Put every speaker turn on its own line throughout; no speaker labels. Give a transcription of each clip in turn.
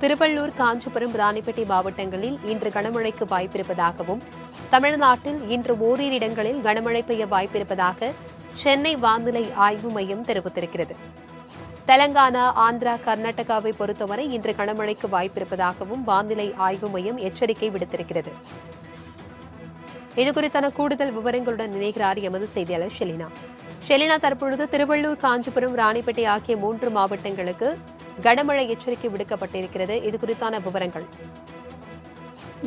திருவள்ளூர், காஞ்சிபுரம், ராணிப்பேட்டை மாவட்டங்களில் இன்று கனமழைக்கு வாய்ப்பிருப்பதாகவும், தமிழ்நாட்டில் இன்று ஓரிரு இடங்களில் கனமழை பெய்ய வாய்ப்பிருப்பதாக சென்னை வானிலை ஆய்வு மையம் தெரிவித்திருக்கிறது. தெலங்கானா, ஆந்திரா, கர்நாடகாவை பொறுத்தவரை இன்று கனமழைக்கு வாய்ப்பிருப்பதாகவும் வானிலை ஆய்வு மையம் எச்சரிக்கை விடுத்திருக்கிறது. இதுகுறித்தான கூடுதல் விவரங்களுடன் இணைகிறார் எமது செய்தியாளர் ஷெலினா. தற்பொழுது திருவள்ளூர், காஞ்சிபுரம், ராணிப்பேட்டை ஆகிய 3 மாவட்டங்களுக்கு கனமழை எச்சரிக்கை விடுக்கப்பட்டிருக்கிறது. இதுகுறித்தான விவரங்கள்.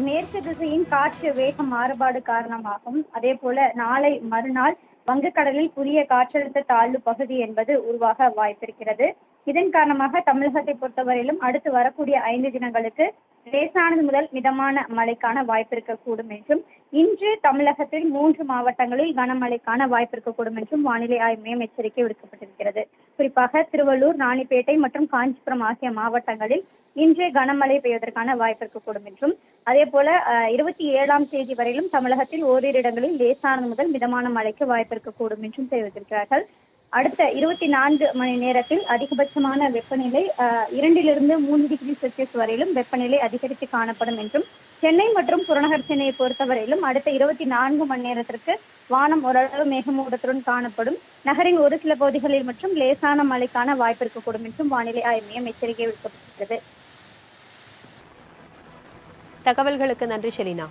மேற்கு திசையின் காற்று வேக மாறுபாடு காரணமாகவும், அதே போல நாளை மறுநாள் வங்கக்கடலில் புதிய காற்றழுத்த தாழ்வு பகுதி என்பது உருவாக வாய்ப்பிருக்கிறது. இதன் காரணமாக தமிழகத்தை பொறுத்தவரையிலும் அடுத்து வரக்கூடிய 5 தினங்களுக்கு லேசானது முதல் மிதமான மழைக்கான வாய்ப்பிருக்கக்கூடும் என்றும், இன்று தமிழகத்தில் 3 மாவட்டங்களில் கனமழைக்கான வாய்ப்பிருக்கக்கூடும் என்றும் வானிலை ஆய்வு மையம் எச்சரிக்கை விடுக்கப்பட்டிருக்கிறது. குறிப்பாக திருவள்ளூர், ராணிப்பேட்டை மற்றும் காஞ்சிபுரம் ஆகிய மாவட்டங்களில் இன்று கனமழை பெய்வதற்கான வாய்ப்பிருக்கக்கூடும் என்றும், அதே போல 27ஆம் தேதி வரையிலும் தமிழகத்தில் ஓரிரு இடங்களில் லேசானது முதல் மிதமான மழைக்கு வாய்ப்பிருக்கக்கூடும் என்றும் தெரிவித்திருக்கிறார்கள். அடுத்த 24 மணி நேரத்தில் அதிகபட்சமான வெப்பநிலை 2 to 3 டிகிரி செல்சியஸ் வரையிலும் வெப்பநிலை அதிகரித்து காணப்படும் என்றும், சென்னை மற்றும் புறநகர் சென்னையை பொறுத்தவரையிலும் அடுத்த 24 மணி நேரத்திற்கு வானம் ஓரளவு மேகமூட்டத்துடன் காணப்படும். நகரின் ஒரு சில பகுதிகளில் மற்றும் லேசான மழைக்கான வாய்ப்பிருக்கக்கூடும் என்றும் வானிலை ஆய்வு மையம் எச்சரிக்கை விடுக்கப்பட்டுள்ளது.
தகவல்களுக்கு நன்றி ஷெலினா.